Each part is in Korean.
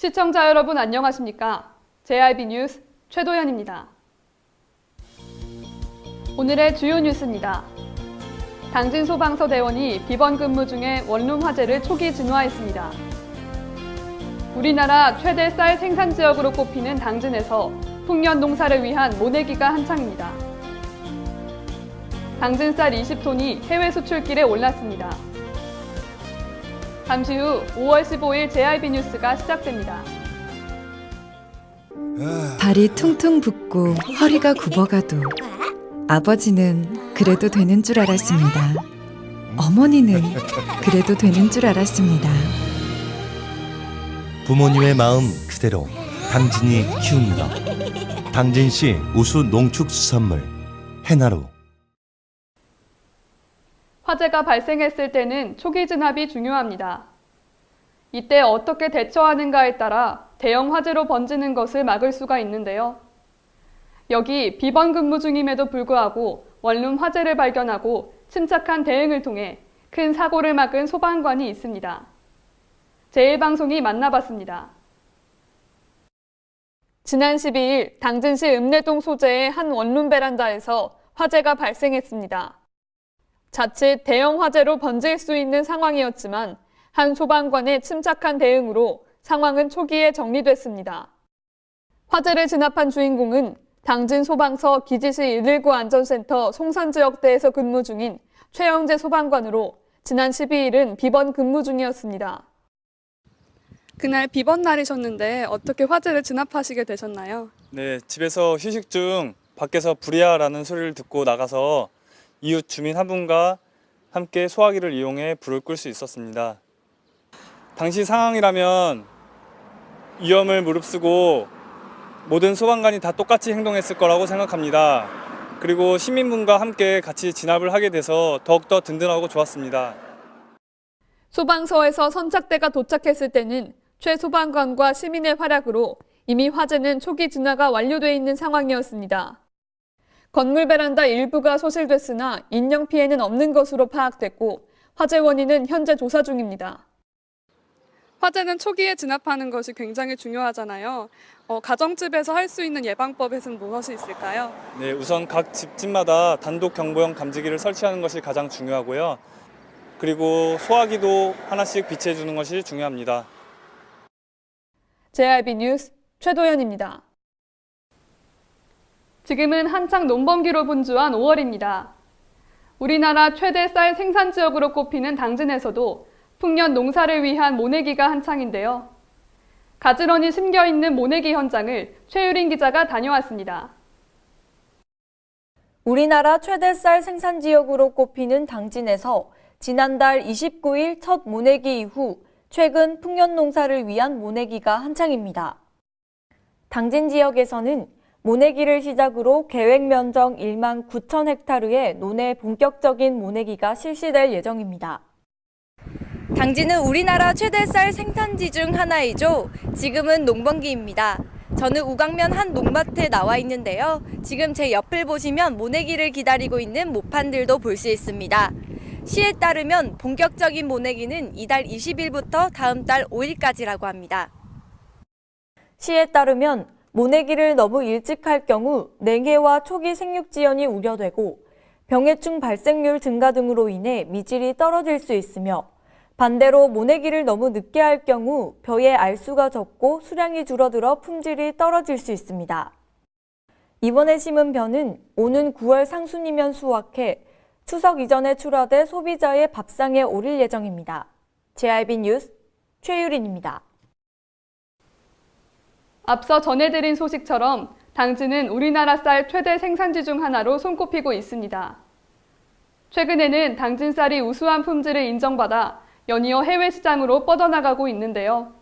시청자 여러분 안녕하십니까? JRB 뉴스 최도연입니다. 오늘의 주요 뉴스입니다. 당진 소방서 대원이 비번 근무 중에 원룸 화재를 초기 진화했습니다. 우리나라 최대 쌀 생산 지역으로 꼽히는 당진에서 풍년 농사를 위한 모내기가 한창입니다. 당진 쌀 20톤이 해외 수출길에 올랐습니다. 잠시 후 5월 15일 JRB 뉴스가 시작됩니다. 발이 퉁퉁 붓고 허리가 굽어가도 아버지는 그래도 되는 줄 알았습니다. 어머니는 그래도 되는 줄 알았습니다. 부모님의 마음 그대로 당진이 키운다. 당진시 우수 농축수산물 해나루. 화재가 발생했을 때는 초기 진압이 중요합니다. 이때 어떻게 대처하는가에 따라 대형 화재로 번지는 것을 막을 수가 있는데요. 여기 비번 근무 중임에도 불구하고 원룸 화재를 발견하고 침착한 대응을 통해 큰 사고를 막은 소방관이 있습니다. 제1방송이 만나봤습니다. 지난 12일 당진시 읍내동 소재의 한 원룸 베란다에서 화재가 발생했습니다. 자칫 대형 화재로 번질 수 있는 상황이었지만 한 소방관의 침착한 대응으로 상황은 초기에 정리됐습니다. 화재를 진압한 주인공은 당진 소방서 기지시 119 안전센터 송산지역대에서 근무 중인 최영재 소방관으로 지난 12일은 비번 근무 중이었습니다. 그날 비번 날이셨는데 어떻게 화재를 진압하시게 되셨나요? 네, 집에서 휴식 중 밖에서 불이야라는 소리를 듣고 나가서 이웃 주민 한 분과 함께 소화기를 이용해 불을 끌 수 있었습니다. 당시 상황이라면 위험을 무릅쓰고 모든 소방관이 다 똑같이 행동했을 거라고 생각합니다. 그리고 시민분과 함께 같이 진압을 하게 돼서 더욱더 든든하고 좋았습니다. 소방서에서 선착대가 도착했을 때는 최 소방관과 시민의 활약으로 이미 화재는 초기 진화가 완료돼 있는 상황이었습니다. 건물 베란다 일부가 소실됐으나 인명 피해는 없는 것으로 파악됐고 화재 원인은 현재 조사 중입니다. 화재는 초기에 진압하는 것이 굉장히 중요하잖아요. 가정집에서 할 수 있는 예방법에는 무엇이 있을까요? 네, 우선 각 집집마다 단독 경보용 감지기를 설치하는 것이 가장 중요하고요. 그리고 소화기도 하나씩 비치해 주는 것이 중요합니다. JRB 뉴스 최도연입니다. 지금은 한창 논번기로 분주한 5월입니다. 우리나라 최대 쌀 생산 지역으로 꼽히는 당진에서도 풍년 농사를 위한 모내기가 한창인데요. 가지런히 심겨있는 모내기 현장을 최유린 기자가 다녀왔습니다. 우리나라 최대 쌀 생산 지역으로 꼽히는 당진에서 지난달 29일 첫 모내기 이후 최근 풍년 농사를 위한 모내기가 한창입니다. 당진 지역에서는 모내기를 시작으로 계획 면적 1만 9천 헥타르의 논의 본격적인 모내기가 실시될 예정입니다. 당진은 우리나라 최대 쌀 생산지 중 하나이죠. 지금은 농번기입니다. 저는 우강면 한 농밭에 나와 있는데요. 지금 제 옆을 보시면 모내기를 기다리고 있는 모판들도 볼 수 있습니다. 시에 따르면 본격적인 모내기는 이달 20일부터 다음 달 5일까지라고 합니다. 시에 따르면 모내기를 너무 일찍 할 경우 냉해와 초기 생육지연이 우려되고 병해충 발생률 증가 등으로 인해 미질이 떨어질 수 있으며 반대로 모내기를 너무 늦게 할 경우 벼의 알수가 적고 수량이 줄어들어 품질이 떨어질 수 있습니다. 이번에 심은 벼는 오는 9월 상순이면 수확해 추석 이전에 출하돼 소비자의 밥상에 오를 예정입니다. JRB 뉴스 최유린입니다. 앞서 전해드린 소식처럼 당진은 우리나라 쌀 최대 생산지 중 하나로 손꼽히고 있습니다. 최근에는 당진 쌀이 우수한 품질을 인정받아 연이어 해외 시장으로 뻗어나가고 있는데요.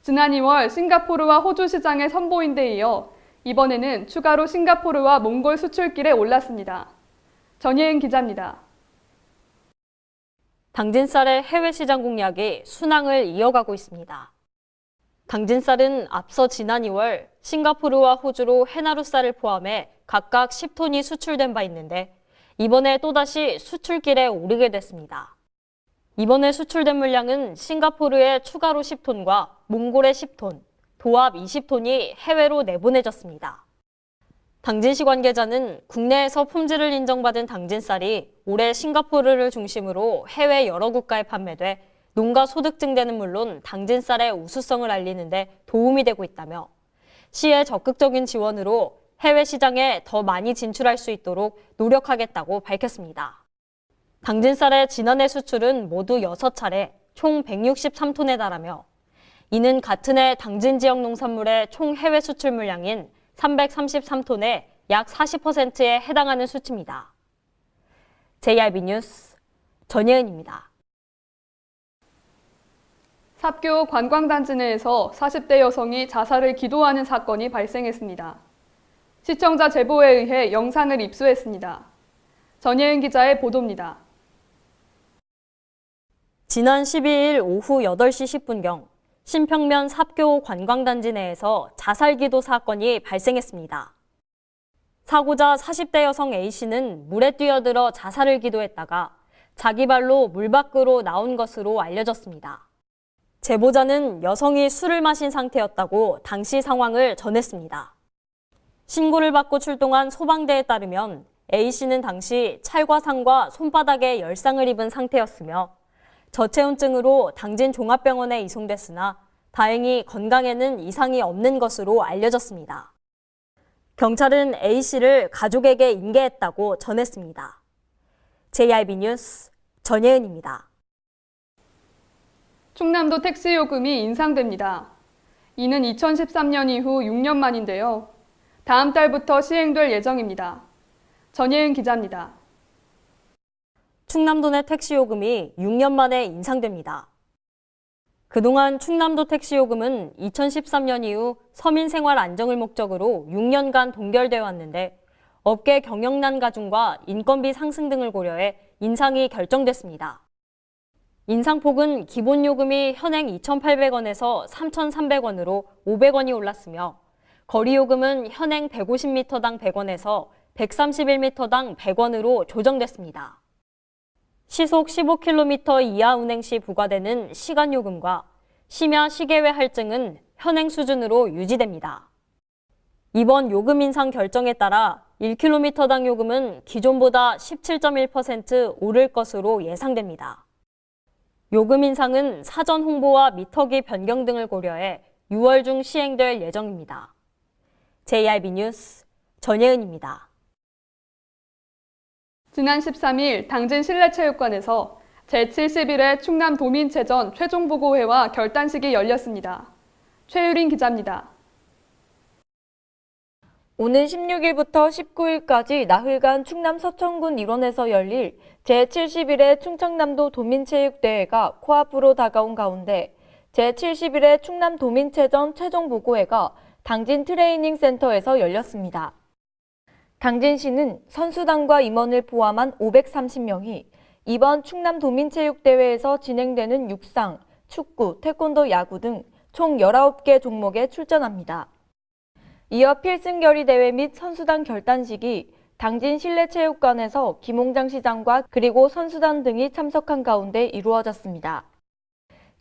지난 2월 싱가포르와 호주 시장에 선보인 데 이어 이번에는 추가로 싱가포르와 몽골 수출길에 올랐습니다. 전예은 기자입니다. 당진 쌀의 해외 시장 공략이 순항을 이어가고 있습니다. 당진 쌀은 앞서 지난 2월 싱가포르와 호주로 해나루 쌀을 포함해 각각 10톤이 수출된 바 있는데 이번에 또다시 수출길에 오르게 됐습니다. 이번에 수출된 물량은 싱가포르에 추가로 10톤과 몽골의 10톤, 도합 20톤이 해외로 내보내졌습니다. 당진시 관계자는 국내에서 품질을 인정받은 당진쌀이 올해 싱가포르를 중심으로 해외 여러 국가에 판매돼 농가 소득 증대는 물론 당진쌀의 우수성을 알리는 데 도움이 되고 있다며 시의 적극적인 지원으로 해외 시장에 더 많이 진출할 수 있도록 노력하겠다고 밝혔습니다. 당진쌀의 지난해 수출은 모두 6차례 총 163톤에 달하며 이는 같은 해 당진 지역 농산물의 총 해외 수출 물량인 333톤의 약 40%에 해당하는 수치입니다. JRB 뉴스 전예은입니다. 삽교 관광단지 내에서 40대 여성이 자살을 기도하는 사건이 발생했습니다. 시청자 제보에 의해 영상을 입수했습니다. 전예은 기자의 보도입니다. 지난 12일 오후 8시 10분경 신평면 삽교 관광단지 내에서 자살기도 사건이 발생했습니다. 사고자 40대 여성 A씨는 물에 뛰어들어 자살을 기도했다가 자기 발로 물 밖으로 나온 것으로 알려졌습니다. 제보자는 여성이 술을 마신 상태였다고 당시 상황을 전했습니다. 신고를 받고 출동한 소방대에 따르면 A씨는 당시 찰과상과 손바닥에 열상을 입은 상태였으며 저체온증으로 당진 종합병원에 이송됐으나 다행히 건강에는 이상이 없는 것으로 알려졌습니다. 경찰은 A씨를 가족에게 인계했다고 전했습니다. JRB 뉴스 전예은입니다. 충남도 택시 요금이 인상됩니다. 이는 2013년 이후 6년 만인데요. 다음 달부터 시행될 예정입니다. 전예은 기자입니다. 충남도 내 택시 요금이 6년 만에 인상됩니다. 그동안 충남도 택시 요금은 2013년 이후 서민 생활 안정을 목적으로 6년간 동결되어 왔는데 업계 경영난 가중과 인건비 상승 등을 고려해 인상이 결정됐습니다. 인상폭은 기본 요금이 현행 2,800원에서 3,300원으로 500원이 올랐으며 거리 요금은 현행 150m당 100원에서 131m당 100원으로 조정됐습니다. 시속 15km 이하 운행 시 부과되는 시간요금과 심야 시계외 할증은 현행 수준으로 유지됩니다. 이번 요금 인상 결정에 따라 1km당 요금은 기존보다 17.1% 오를 것으로 예상됩니다. 요금 인상은 사전 홍보와 미터기 변경 등을 고려해 6월 중 시행될 예정입니다. JRB 뉴스 전예은입니다. 지난 13일 당진 실내체육관에서 제71회 충남도민체전 최종보고회와 결단식이 열렸습니다. 최유린 기자입니다. 오는 16일부터 19일까지 나흘간 충남 서천군 일원에서 열릴 제71회 충청남도 도민체육대회가 코앞으로 다가온 가운데 제71회 충남도민체전 최종보고회가 당진 트레이닝센터에서 열렸습니다. 당진시는 선수단과 임원을 포함한 530명이 이번 충남도민체육대회에서 진행되는 육상, 축구, 태권도, 야구 등 총 19개 종목에 출전합니다. 이어 필승 결의 대회 및 선수단 결단식이 당진 실내체육관에서 김홍장 시장과 그리고 선수단 등이 참석한 가운데 이루어졌습니다.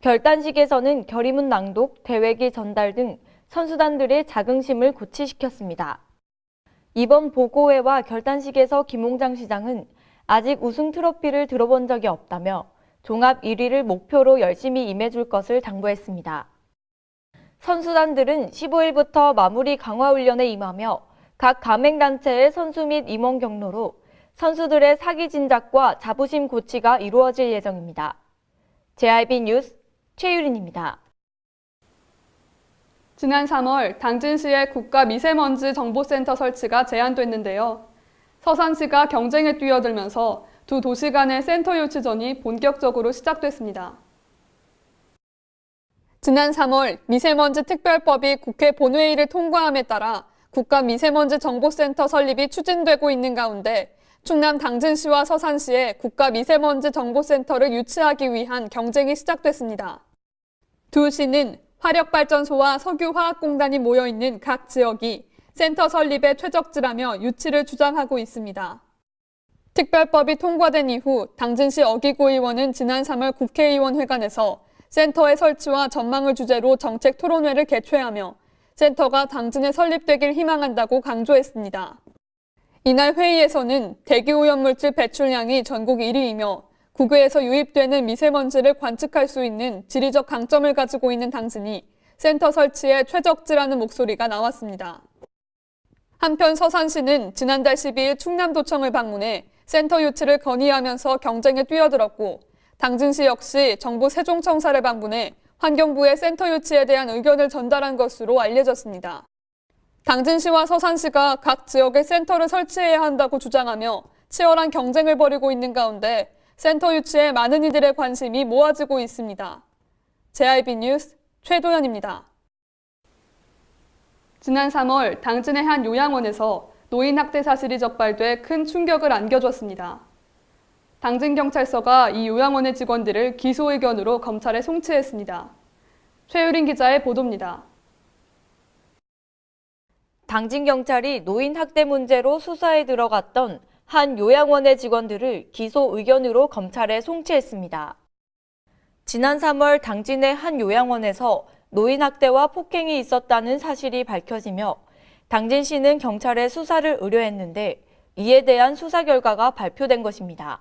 결단식에서는 결의문 낭독, 대회기 전달 등 선수단들의 자긍심을 고취시켰습니다. 이번 보고회와 결단식에서 김홍장 시장은 아직 우승 트로피를 들어본 적이 없다며 종합 1위를 목표로 열심히 임해줄 것을 당부했습니다. 선수단들은 15일부터 마무리 강화 훈련에 임하며 각 가맹단체의 선수 및 임원 경로로 선수들의 사기 진작과 자부심 고취가 이루어질 예정입니다. JRB 뉴스 최유린입니다. 지난 3월 당진시의 국가미세먼지 정보센터 설치가 제안됐는데요. 서산시가 경쟁에 뛰어들면서 두 도시 간의 센터 유치전이 본격적으로 시작됐습니다. 지난 3월 미세먼지 특별법이 국회 본회의를 통과함에 따라 국가미세먼지 정보센터 설립이 추진되고 있는 가운데 충남 당진시와 서산시의 국가미세먼지 정보센터를 유치하기 위한 경쟁이 시작됐습니다. 두 시는 화력발전소와 석유화학공단이 모여있는 각 지역이 센터 설립에 최적지라며 유치를 주장하고 있습니다. 특별법이 통과된 이후 당진시 어기고 의원은 지난 3월 국회의원회관에서 센터의 설치와 전망을 주제로 정책 토론회를 개최하며 센터가 당진에 설립되길 희망한다고 강조했습니다. 이날 회의에서는 대기오염물질 배출량이 전국 1위이며 국외에서 유입되는 미세먼지를 관측할 수 있는 지리적 강점을 가지고 있는 당진이 센터 설치에 최적지라는 목소리가 나왔습니다. 한편 서산시는 지난달 12일 충남도청을 방문해 센터 유치를 건의하면서 경쟁에 뛰어들었고 당진시 역시 정부 세종청사를 방문해 환경부에 센터 유치에 대한 의견을 전달한 것으로 알려졌습니다. 당진시와 서산시가 각 지역에 센터를 설치해야 한다고 주장하며 치열한 경쟁을 벌이고 있는 가운데 센터 유치에 많은 이들의 관심이 모아지고 있습니다. JIB 뉴스 최도연입니다. 지난 3월 당진의 한 요양원에서 노인 학대 사실이 적발돼 큰 충격을 안겨줬습니다. 당진경찰서가 이 요양원의 직원들을 기소 의견으로 검찰에 송치했습니다. 최유린 기자의 보도입니다. 당진경찰이 노인 학대 문제로 수사에 들어갔던 한 요양원의 직원들을 기소 의견으로 검찰에 송치했습니다. 지난 3월 당진의 한 요양원에서 노인 학대와 폭행이 있었다는 사실이 밝혀지며 당진시는 경찰에 수사를 의뢰했는데 이에 대한 수사 결과가 발표된 것입니다.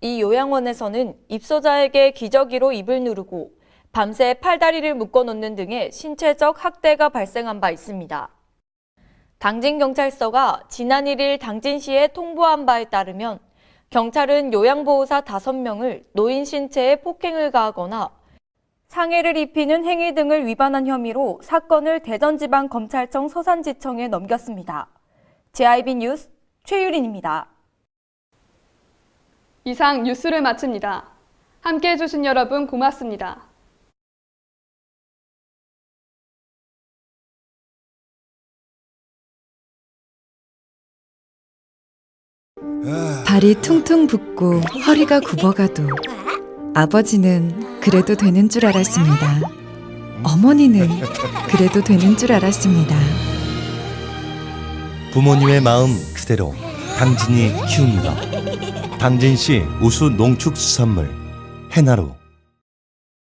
이 요양원에서는 입소자에게 기저귀로 입을 누르고 밤새 팔다리를 묶어놓는 등의 신체적 학대가 발생한 바 있습니다. 당진경찰서가 지난 1일 당진시에 통보한 바에 따르면 경찰은 요양보호사 5명을 노인 신체에 폭행을 가하거나 상해를 입히는 행위 등을 위반한 혐의로 사건을 대전지방검찰청 서산지청에 넘겼습니다. JIB 뉴스 최유린입니다. 이상 뉴스를 마칩니다. 함께해 주신 여러분 고맙습니다. 발이 퉁퉁 붓고 허리가 굽어가도 아버지는 그래도 되는 줄 알았습니다. 어머니는 그래도 되는 줄 알았습니다. 부모님의 마음 그대로 당진이 키웁니다. 당진시 우수 농축수산물 해나루.